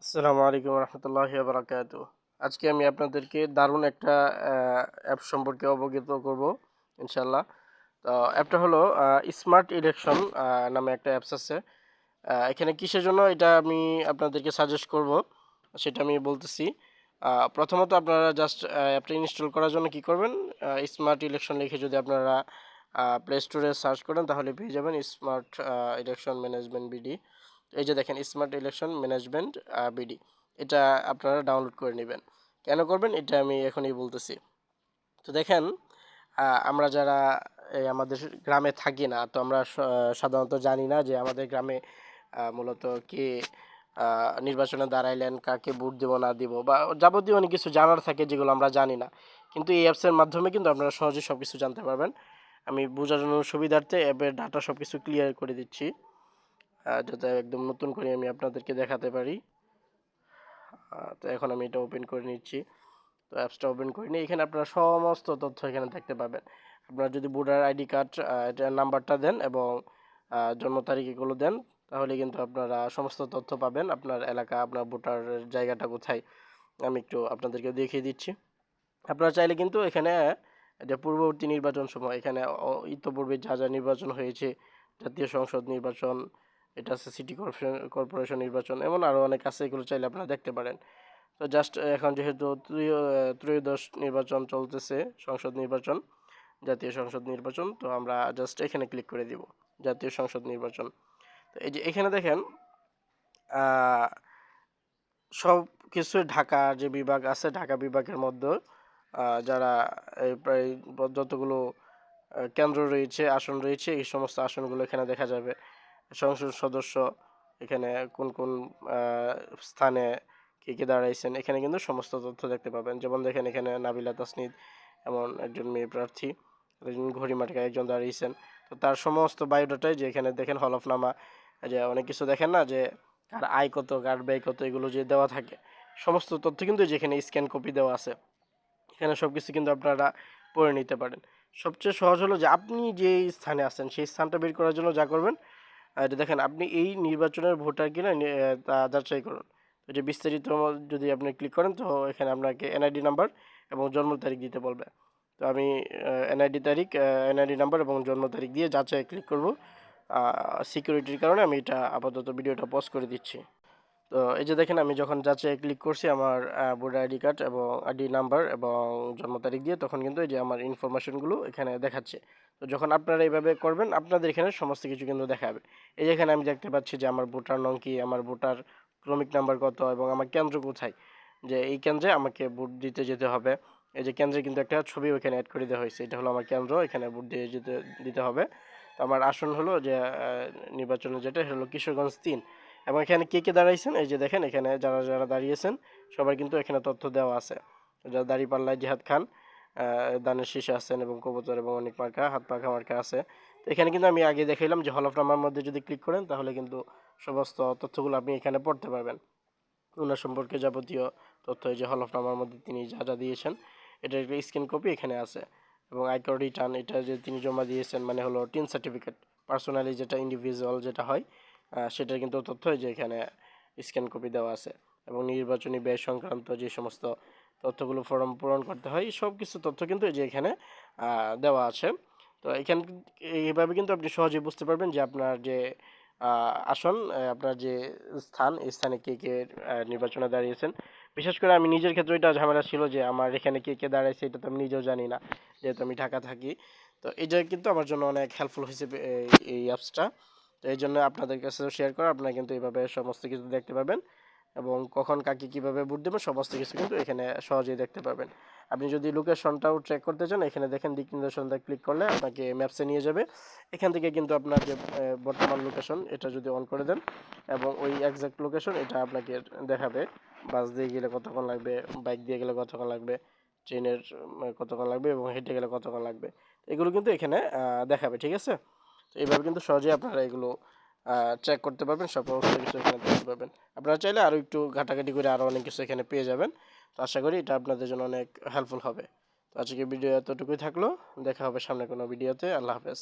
আসসালামু আলাইকুম রহমতুল্লাহি ওয়া বারাকাতুহু। আজকে আমি আপনাদেরকে দারুণ একটা অ্যাপ সম্পর্কে অবগত করব ইনশাআল্লাহ। তো অ্যাপটা হলো স্মার্ট ইলেকশন নামে একটা অ্যাপস আছে। এখানে কিসের জন্য এটা আমি আপনাদেরকে সাজেস্ট করব সেটা আমি বলতেছি। প্রথমত আপনারা জাস্ট অ্যাপটা ইনস্টল করার জন্য কি করবেন, স্মার্ট ইলেকশন লিখে যদি আপনারা প্লে স্টোরে সার্চ করেন তাহলে পেয়ে যাবেন স্মার্ট ইলেকশন ম্যানেজমেন্ট বিডি। এই যে দেখেন স্মার্ট ইলেকশন ম্যানেজমেন্ট বিডি, এটা আপনারা ডাউনলোড করে নেবেন। কেন করবেন এটা আমি এখনই বলতেছি। তো দেখেন আমরা যারা আমাদের গ্রামে থাকি না, তো আমরা সাধারণত জানি না যে আমাদের গ্রামে মূলত কে নির্বাচনে দাঁড়াইলেন, কাকে ভোট দেবো না দিব, বা যাবতীয় অনেক কিছু জানার থাকে যেগুলো আমরা জানি না। কিন্তু এই অ্যাপসের মাধ্যমে কিন্তু আপনারা সহজে সব কিছু জানতে পারবেন। আমি বোঝানোর সুবিধার্থে অ্যাপের ডাটা সব কিছু ক্লিয়ার করে দিচ্ছি, যাতে একদম নতুন করে আমি আপনাদেরকে দেখাতে পারি। তো এখন আমি এটা ওপেন করে নিচ্ছি। তো অ্যাপসটা ওপেন করে নিয়ে এখানে আপনারা সমস্ত তথ্য এখানে দেখতে পাবেন। আপনারা যদি ভোটার আইডি কার্ড এটার নাম্বারটা দেন এবং জন্ম তারিখ এগুলো দেন, তাহলে কিন্তু আপনারা সমস্ত তথ্য পাবেন। আপনার এলাকা, আপনার ভোটার জায়গাটা কোথায় আমি একটু আপনাদেরকে দেখিয়ে দিচ্ছি। আপনারা চাইলে কিন্তু এখানে এটা পূর্ববর্তী নির্বাচন সময় এখানে ইতোপূর্বে যা যা নির্বাচন হয়েছে, জাতীয় সংসদ নির্বাচন, এটা আছে সিটি কর্পোরেশন নির্বাচন, এমন আরও অনেক আছে, এগুলো চাইলে আপনারা দেখতে পারেন। তো জাস্ট এখন যেহেতু ত্রয়োদশ নির্বাচন চলতেছে, সংসদ নির্বাচন, জাতীয় সংসদ নির্বাচন, তো আমরা জাস্ট এখানে ক্লিক করে দিব জাতীয় সংসদ নির্বাচন। তো এই যে এখানে দেখেন সব কিছু ঢাকা যে বিভাগ আছে, ঢাকা বিভাগের মধ্যে যারা এই প্রায় যতগুলো কেন্দ্র রয়েছে, আসন রয়েছে, এই সমস্ত আসনগুলো এখানে দেখা যাবে। সংসদ সদস্য এখানে কোন কোন স্থানে কে কে দাঁড়াইছেন, এখানে কিন্তু সমস্ত তথ্য দেখতে পাবেন। যেমন দেখেন এখানে নাবিলা তাসনিদ এমন একজন মেয়ে প্রার্থী, একজন ঘড়িমাটিকায় একজন দাঁড়িয়েছেন। তো তার সমস্ত বায়োডাটাই যে এখানে দেখেন হলফনামা, যে অনেক কিছু দেখেন না, যে কার আয় কত, কার ব্যয় কত, এগুলো যে দেওয়া থাকে, সমস্ত তথ্য কিন্তু যেখানে স্ক্যান কপি দেওয়া আছে। এখানে সব কিছু কিন্তু আপনারা পড়ে নিতে পারেন। সবচেয়ে সহজ হলো যে আপনি যে স্থানে আছেন সেই স্থানটা বের করার জন্য যা করবেন, এটা দেখেন আপনি এই নির্বাচনের ভোটার কিনা তা যাচাই করুন। তো যে বিস্তারিত যদি আপনি ক্লিক করেন, তো এখানে আপনাকে এনআইডি নাম্বার এবং জন্ম তারিখ দিতে বলবে। তো আমি এনআইডি নাম্বার এবং জন্ম তারিখ দিয়ে যাচাই ক্লিক করব। সিকিউরিটির কারণে আমি এটা আপাতত ভিডিওটা পজ করে দিচ্ছি। তো এই যে দেখেন আমি যখন যাচাই ক্লিক করছি আমার ভোটার আইডি কার্ড এবং আইডি নাম্বার এবং জন্ম তারিখ দিয়ে, তখন কিন্তু এই যে আমার ইনফরমেশনগুলো এখানে দেখাচ্ছে। তো যখন আপনারা এইভাবে করবেন, আপনাদের এখানে সমস্ত কিছু কিন্তু দেখাবে। এই যে এখানে আমি দেখতে পাচ্ছি যে আমার ভোটার নং কি, আমার ভোটার ক্রমিক নাম্বার কত এবং আমার কেন্দ্র কোথায়, যে এই কেন্দ্রে আমাকে ভোট দিতে যেতে হবে। এই যে কেন্দ্রে কিন্তু একটা ছবি ওখানে অ্যাড করে দেওয়া হয়েছে, এটা হলো আমার কেন্দ্র, এখানে ভোট দিয়ে দিতে হবে। তো আমার আসন হলো যে নির্বাচনের যেটা হলো কিশোরগঞ্জ 3। এবং এখানে কে কে দাঁড়াইছেন, এই যে দেখেন এখানে যারা যারা দাঁড়িয়েছেন সবার কিন্তু এখানে তথ্য দেওয়া আছে। যারা দাঁড়িপাল্লায় জিহাদ খান, দানের শীষে আছেন এবং কবুতর এবং অনেক মার্কা, হাত পাখা মার্কা আছে। তো এখানে কিন্তু আমি আগে দেখাইলাম যে হলফনামার মধ্যে যদি ক্লিক করেন তাহলে কিন্তু সমস্ত তথ্যগুলো আপনি এখানে পড়তে পারবেন। ওনার সম্পর্কে যাবতীয় তথ্য এই যে হলফনামার মধ্যে তিনি যা যা দিয়েছেন এটার একটা স্ক্যান কপি এখানে আছে। এবং আয়কর রিটার্ন, এটা যে তিনি জমা দিয়েছেন মানে হলো টিন সার্টিফিকেট, পার্সোনালি যেটা ইন্ডিভিজুয়াল যেটা হয়, সেটার কিন্তু তথ্য যে এখানে স্ক্যান কপি দেওয়া আছে। এবং নির্বাচনী ব্যয় সংক্রান্ত যে সমস্ত তথ্যগুলো ফর্ম পূরণ করতে হয়, সব কিছু তথ্য কিন্তু এই যে এখানে দেওয়া আছে। তো এখানে এইভাবে কিন্তু আপনি সহজেই বুঝতে পারবেন যে আপনার যে আসন, আপনার যে স্থান, এই স্থানে কে কে নির্বাচনে দাঁড়িয়েছেন। বিশেষ করে আমি নিজের ক্ষেত্রে এটা ঝামেলা ছিল যে আমার এখানে কে কে দাঁড়াইছে এটা তো আমি নিজেও জানি না, যেহেতু আমি ঢাকা থাকি। তো এটা কিন্তু আমার জন্য অনেক হেল্পফুল হয়েছে এই অ্যাপসটা। তো এই জন্য আপনাদের কাছে শেয়ার করা, আপনারা কিন্তু এইভাবে সমস্ত কিছু দেখতে পাবেন এবং কখন কাকে কীভাবে ভোট দেবেন সমস্ত কিছু কিন্তু এখানে সহজেই দেখতে পাবেন। আপনি যদি লোকেশনটাও ট্র্যাক করতে চান, এখানে দেখেন দিক নির্দেশনটা ক্লিক করলে আপনাকে ম্যাপসে নিয়ে যাবে। এখান থেকে কিন্তু আপনার যে বর্তমান লোকেশন এটা যদি অন করে দেন এবং ওই একজ্যাক্ট লোকেশন এটা আপনাকে দেখাবে। বাস দিয়ে গেলে কতক্ষণ লাগবে, বাইক দিয়ে গেলে কতক্ষণ লাগবে, ট্রেনের কতক্ষণ লাগবে এবং হেঁটে গেলে কতক্ষণ লাগবে, এগুলো কিন্তু এখানে দেখাবে। ঠিক আছে, তো এইভাবে কিন্তু সহজেই আপনারা এগুলো চেক করতে পারবেন, সমস্ত কিছু এখানে দেখতে পাবেন। আপনারা চাইলে আরও একটু ঘাটাঘাটি করে আরও অনেক কিছু এখানে পেয়ে যাবেন। তো আশা করি এটা আপনাদের জন্য অনেক হেল্পফুল হবে। তো আজকে ভিডিও এতটুকুই থাকলো, দেখা হবে সামনে কোনো ভিডিওতে। আল্লাহ হাফেজ।